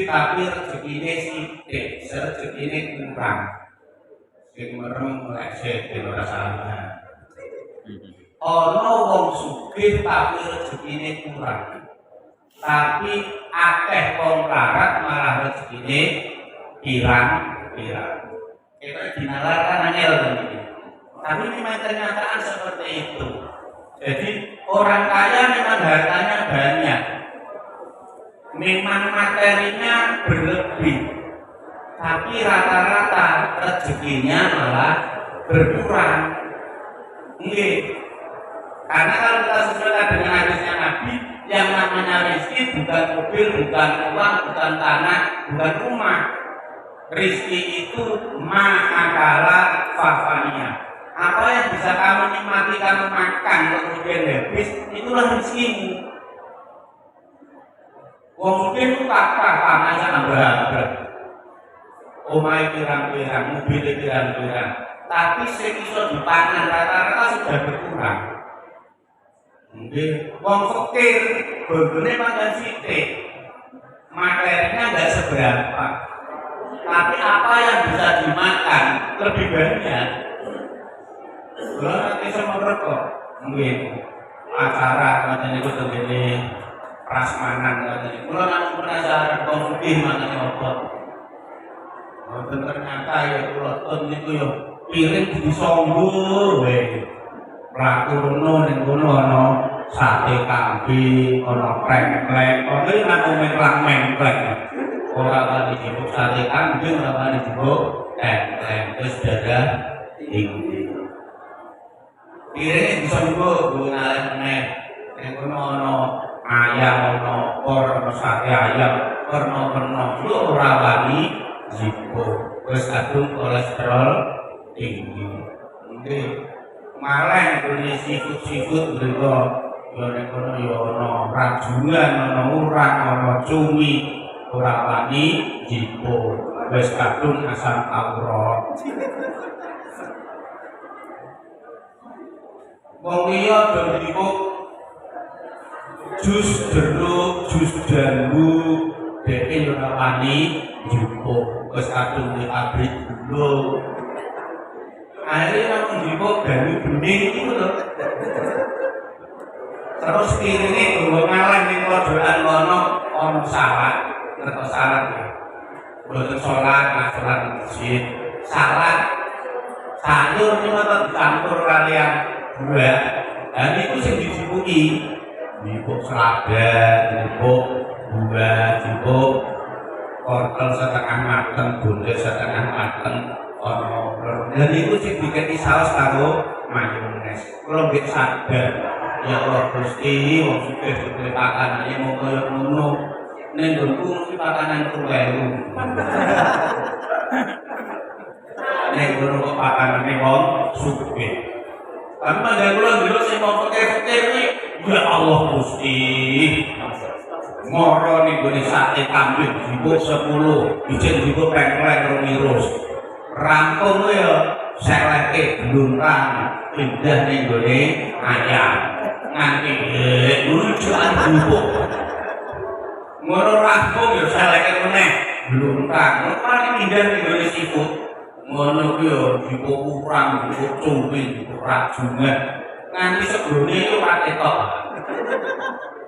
tapi rezekine sithik, rezekine kurang. Sing merem meleset ora salah. Ana wong sugih tapi rezekine kurang. Tapi akeh wong larat malah rezekine pirang-pirang. Kita dinalarkan angel begini. Tapi memang kenyataan seperti itu. Jadi orang kaya memang hartanya banyak. Memang materinya berlebih, tapi rata-rata rezekinya malah berkurang. Karena kalau kita sesuaikan dengan hadisnya Nabi, yang namanya rezeki bukan mobil, bukan uang, bukan tanah, bukan rumah. Rezeki itu ma'akala fafania. Apa yang bisa kamu nikmati, kamu makan kemudian habis, itulah rezekimu. Wong mungkin itu tanah nambah-nambah, omai pirang-pirang, mobil pirang-pirang, tapi sing iso dipangan rata-rata sudah berkurang. Mungkin wong fakir, bondone pangan sithik, materinya nggak seberapa, tapi apa yang bisa dimakan lebih banyak. Kalau nanti sama mereka, mungkin acara macam itu begini. Prasmanan katanya. Kalau namun penasaran konflik makanya apa? Ternyata ya kalau itu ya piring disonggo, pelakuno ning kono ana sate kambing, ana krek-krek, kok iki nang mengklak-mengklak. Ora kali dijebuk sate kambing, ora kali dijebuk krek-krek, wis dada tinggi. Piring disonggo go ngalih-ngalih. Ning kono ana ayam, ono kor, ono sate ayam, ono lu ora wani jipo, wis kadung kolesterol tinggi. Mungkin malah punya seafood beriko, yo nek kono yo ono rajungan, ono urang, ono cumi, ora wani jipo, wis kadung asam taurat. Wong liya do jipo jus jeruk, jus jambu, deke ora wani njupuk, wis kadung di pabrik dulu. Akhirnya nang njupuk banyu bening iku lho. Terus kirine nggo ngalah ning pojokan kono ana salad, ngertos salad ya. boten sholat, nah sholat di masjid, salad, sayur ini mah dicampur kalian gula, dan itu sing dijupuki, dijupuk selada, dijupuk buah, dijupuk wortel setengah mateng, buncis setengah mateng, dan itu sing diketi saus karo mayones. Kalau nggih sadar, ya Allah Gusti, wong sugih dibeli pakanane mau kaya ngono. Ning nggonku mesti pakanan 3.000. Ning ngono kok pakanane wong sugih. Tapi mangga kula ndelok sing mau fakir-fakir iki, ya Allah Gusti. Moro ning gone sate kambing dijupuk 10, ijin dijupuk pengklek 2 wirus. Rampung ya seleke bluntrang pindah ning gone ayam. Nganti lucuan dijupuk. Ngono rampung ya seleke meneh bluntrang. Ngono pindah ning gone siput. Ngono ku ya dijupuk urang, dijupuk cumi, dijupuk rajungan. Nganti sebrone itu ora ketok.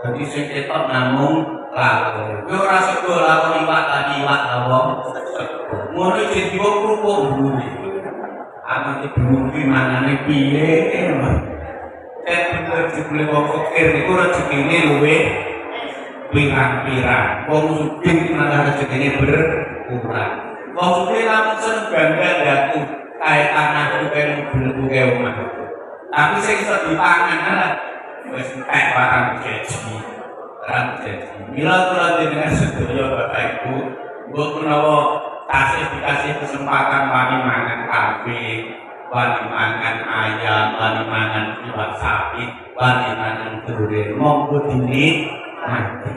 Jadi sing ketok namung lakon. Yo ora sego lakon iwak wong sego. Ngono iki diwo krupuk mburi. Amane bungi mangane piye mah. Bener jebule wong fakir niku rezekine luwe pirang-pirang. Wong sugih malah rezekine berkurang. Wong sugih lamun seneng bangga ndaku kae tanahku kae mobilku kae omah. Tapi sing iso dipangan lah wis entek barang janji. Mila kula jenengan sedaya Bapak Ibu, mbok menawa tasih dikasih kesempatan wani mangan kambing, wani mangan ayam, wani mangan iwak sapi, wani mangan durian, monggo dinikmati.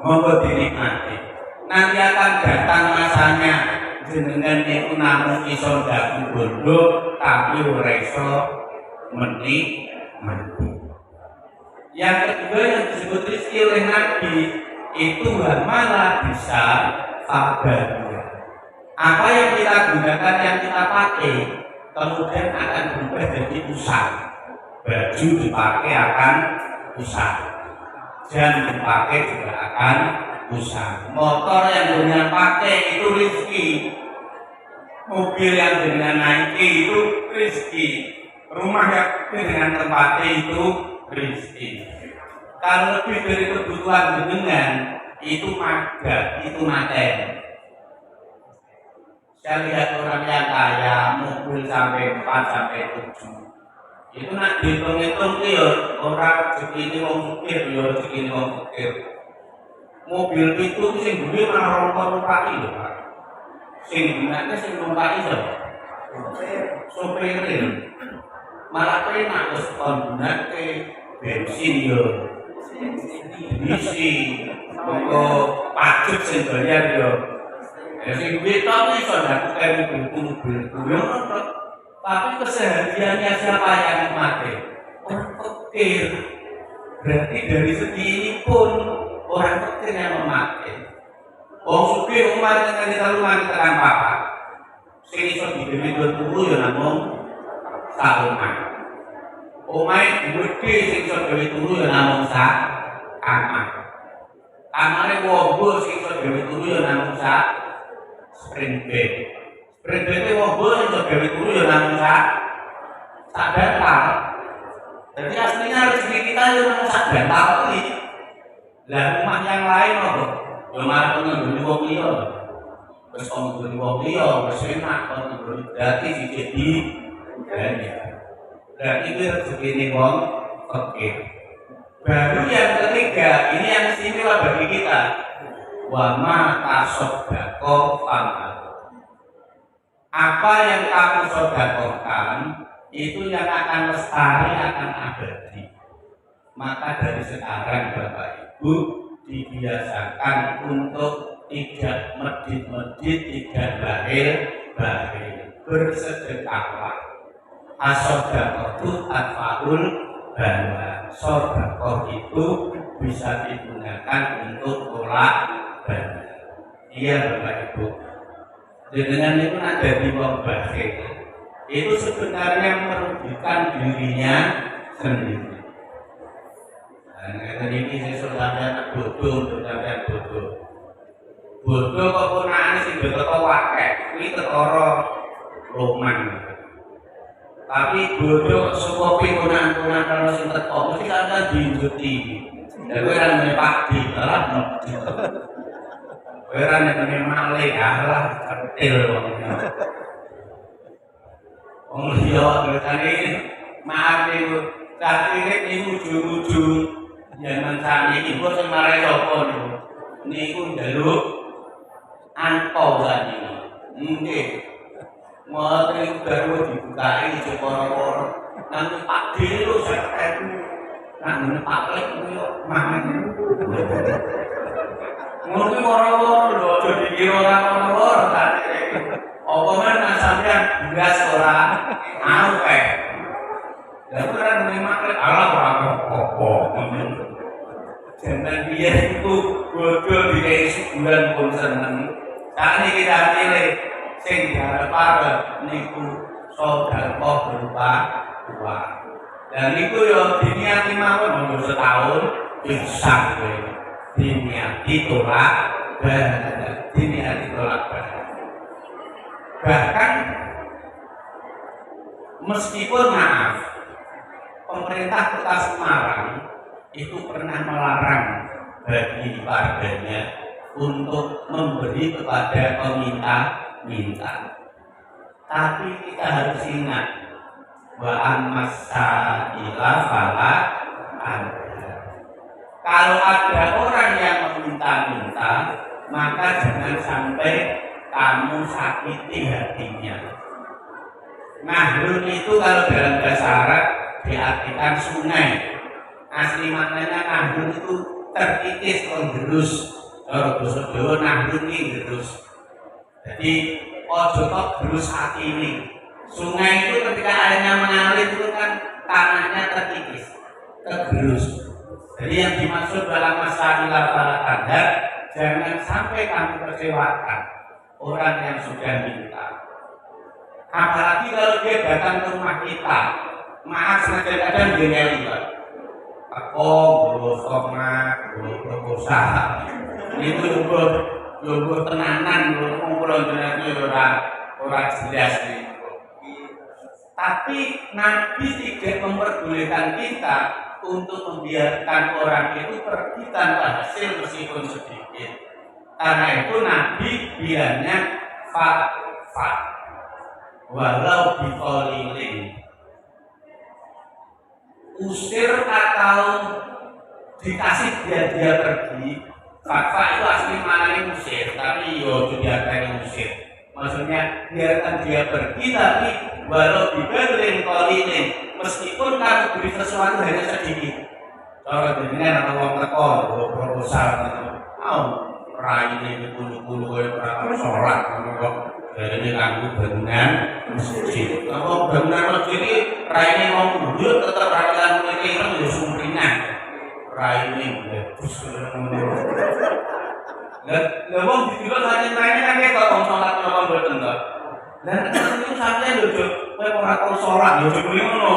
Monggo dinikmati. Nanti akan datang masanya jenengan itu namung iso ndaku bondo tapi ora iso menikmati. Yang kedua yang disebut rezeki oleh Nabi itu malah bisa fabaria. Apa yang kita gunakan, yang kita pakai, kemudian akan berubah jadi usang. Baju dipakai akan usang, jam dipakai juga akan usang. Motor yang dengan pakai itu rezeki, mobil yang dengan naiki itu rezeki, rumah yang dengan tempatnya itu rezeki. Kalau lebih dari kebutuhan jenengan itu maga, itu materi. Saya lihat orang yang kaya mobil sampai 4 sampai 7. Itu nak dihitung-hitung ya orang rezeki ini wong sugih, ya rezeki ini wong sugih. Mobil itu sing duwe malah rompok-rompaki lho, Pak. Sing gunane sing rompaki sapa? Sopir. Malah penak wis kon gunake bensin yo. Isi kok pajak sing bayar yo. Ya sing duwe tok iso ndakuke mobil. Tapi kesehariannya siapa yang mati? Orang fakir. Berarti dari segi ini pun orang fakir yang memakai. Wong sugih umar dengan ditalungan tekan papat. Sing iso dibeli 20 ya namung tahunan. Omahe gede sing iso gawe turu ya namung sak kamar. Kamare wombo sing iso gawe turu ya namung sak spring bed. Spring bed wombo sing iso gawe turu ya namung sak bantal. Jadi aslinya rezeki kita ya namung sak bantal iki. Lah rumah yang lain apa? Ya malah pengen wong liya. Wis pengen wong liya, wis enak pengen gratis jadi banyak. Dan itu rezeki ini wong fakir. Baru yang ketiga, ini yang istimewa bagi kita. Wa ma tasaddaqo fa'al. Apa yang kamu sedekahkan itu yang akan lestari, akan abadi. Maka dari sekarang Bapak Ibu dibiasakan untuk tidak medit-medit, tidak bahil, bersedekahlah. As-shadaqatu atfaul bala. Sedekah itu bisa digunakan untuk tolak bala. Iya Bapak Ibu. Dengan itu ada di wong bakhil. Itu sebenarnya merugikan dirinya sendiri. Nah, ini saya sudah bodoh untuk kalian bodoh. bodoh keponakan sing teko wakek kuwi ketara loman. Tapi bodoh semua pikunan-pikunan kalau sing teko mesti kan diinjuti. Lah kowe ra ngene padi lah mesti. Kowe ra ngene malih lah ketil wong. Wong liya ngertane maaf niku cah cilik niku ujug-ujug zaman sakniki kok sing marai sapa niku. Niku njaluk angpau sakniki. Nggih. Ngoten baru dibukai seporo-poro. Nang Pak Dene lho seketu. Nang Pak Lek kuwi mangan. Ngono kuwi woro-woro lho, aja dikira ora woro-woro ta. Apa men sampean beras ora aweh. Lah ora maklek ala ora apa-apa. Jangan biyen iku bodoh dikei bulan pun seneng. Sakniki kita pilih sing diarep-arep niku sedekah berupa uang. Dan niku yo diniati mawon monggo setahun bisa kowe. Diniati tolak diniati tolak. Bahkan meskipun maaf pemerintah Kota Semarang itu pernah melarang bagi warganya untuk memberi kepada peminta-minta. Tapi kita harus ingat wa amasa-ila fala ada. Kalau ada orang yang meminta-minta, maka jangan sampai kamu sakiti hatinya. Nahrun itu kalau dalam bahasa Arab diartikan sungai. Asli maknanya nahrun itu terkikis gerus. Kalau basa Jawa nahrun ini gerus. Jadi ojo kok gerus hati ini. Sungai itu ketika airnya mengalir itu kan tanahnya terkikis, tergerus. Jadi yang dimaksud dalam masalah para tanda, jangan sampai kamu kecewakan orang yang sudah minta. Apalagi kalau dia datang ke rumah kita, maaf kadang-kadang dia nyari Pak. Aku belum tomat, belum proposal. Itu juga tenanan, belum kumpulan orang jelas nih. Tapi Nabi tidak memperbolehkan kita untuk membiarkan orang itu pergi tanpa hasil meskipun sedikit. Karena itu Nabi biarnya fa walau biqalilin. Usir atau dikasih dia pergi. Fa itu asli maknanya usir, tapi yo juga kayak usir. Maksudnya biarkan dia pergi, tapi walau dibanding qalilin, meskipun kamu beri sesuatu hanya sedikit. Kalau dengan atau uang teko, proposal gitu, rai ini bulu-bulu orang sholat, jadi kamu bangunan masjid. Kalau bangunan masjid ini rai ini mau mundur, tetap rai kamu ini menjadi sumringan. Rai ini bagus. Lah wong dijual hanya kan kalau sholat apa mboten to. Lah itu sampeyan lho kowe ora tau sholat yo kuwi ngono.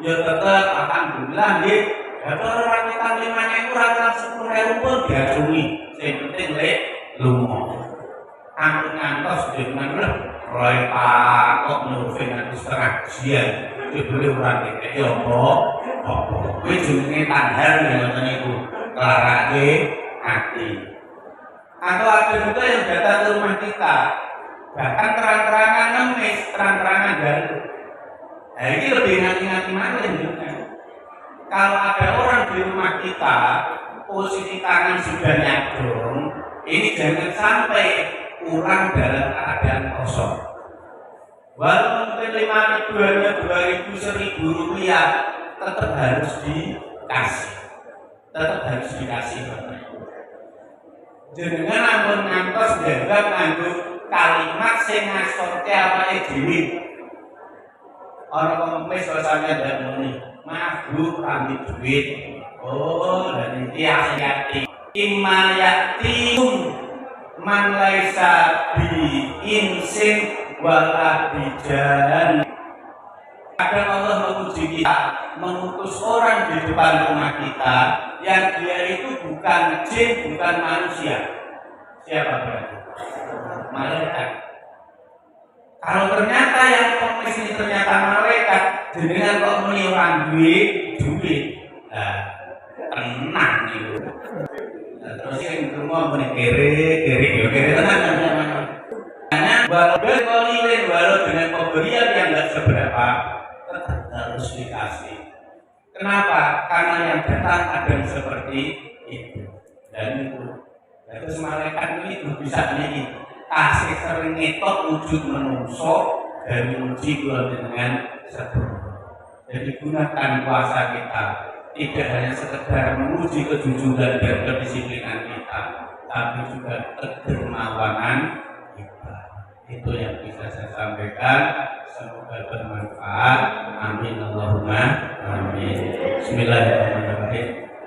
Ya tetep alhamdulillah nggih. Ya ora kita limane iku ora 10.000 pun diacungi. Sing penting lek lunga. Aku ngantos dengan roy pak kok nurfin aku setengah jian. Dibeli ora dikek yo apa. Kuwi jenenge tandhar ya ngoten niku. Kelarake hati. Atau ada juga yang datang ke rumah kita, bahkan terang-terangan ngemis, terang-terangan galuh. Nah ini lebih ngati-ngati mana juga. Kalau ada orang di rumah kita, posisi tangan sudah nyadong, ini jangan sampai kurang dalam keadaan kosong. Walaupun penerimaan keduanya 2.000, 1.000 rupiah, tetap harus dikasih. Tetap harus dikasih. Jenengan ampun ngantos dianggap nganggo kalimat sing ngasorke awake dhewe. Ana pengemis rasane ndak muni. Maaf Bu, kami duit. Oh, dan iki ayat imma yatim man laisa bi insin wala bijan. Kadang Allah menguji kita, mengutus orang di depan rumah kita yang dia itu bukan jin, bukan manusia. Siapa berarti? Malaikat. Kalau ternyata yang pengemis ini ternyata malaikat, jenengan kok meniuran duit, nah, tenang gitu. Nah, terus yang rumah punya kere tenang. Hanya walau dengan pemberian yang tidak seberapa, tetap harus dikasih. Kenapa? Karena yang datang ada yang seperti itu. Dan itu malaikat itu bisa nih kasih sering ngetok wujud menungso dari uji Tuhan dengan sempurna. Jadi gunakan puasa kita tidak hanya sekedar menguji kejujuran dan kedisiplinan kita, tapi juga kedermawanan kita. Itu yang bisa saya sampaikan. Semoga bermanfaat. Amin Allahumma amin. Bismillahirrahmanirrahim.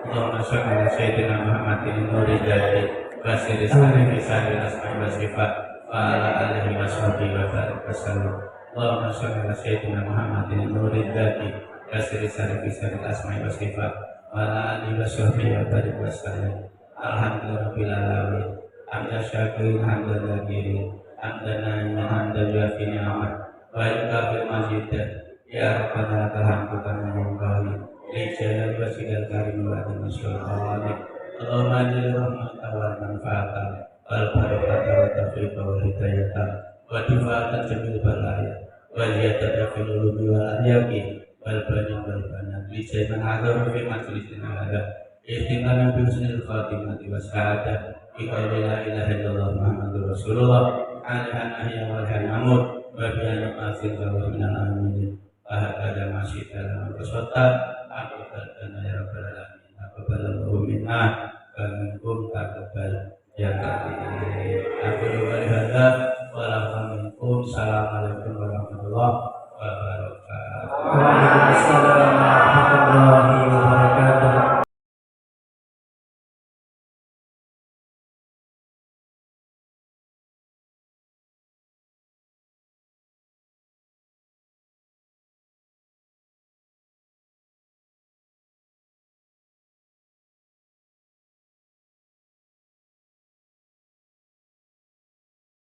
Allahumma sholli ala sayyidina Muhammadin nuril hidayah wasir sari sari asma'i wa sifat wa ala alihi wa sahbihi wa barik wasallam. Allahumma sholli ala sayyidina Muhammadin nuril hidayah wasir sari sari asma'i wa sifat wa ala alihi wa sahbihi wa barik wasallam. Alhamdulillahirabbil alamin. Hamdan syakirin hamdan zakirin hamdan na'iman hamdan yafi ni'mat wa yukafi majidah ya rabbana alhamdulillah mengkawi lijalal wasidal karim wa adil Allahumma ajil rahmatan wal manfaatan wal barakatan wa taufiqan wal hidayatan wa difa'atan jamil balaya wa liyatan fil ulumi wal aryaqi wal banin wal banat lijalal hadar fi majlisina hadar ihtimana bi husnil khatimati wa sa'adah bi la ilaha illallah muhammadur rasulullah alaihi wal hamd wa bi anqasil wa minal amin ahada masyita wa qasata aku dan ya rabbal alamin apabila minna minkum takabal ya rabbi aku wa hadza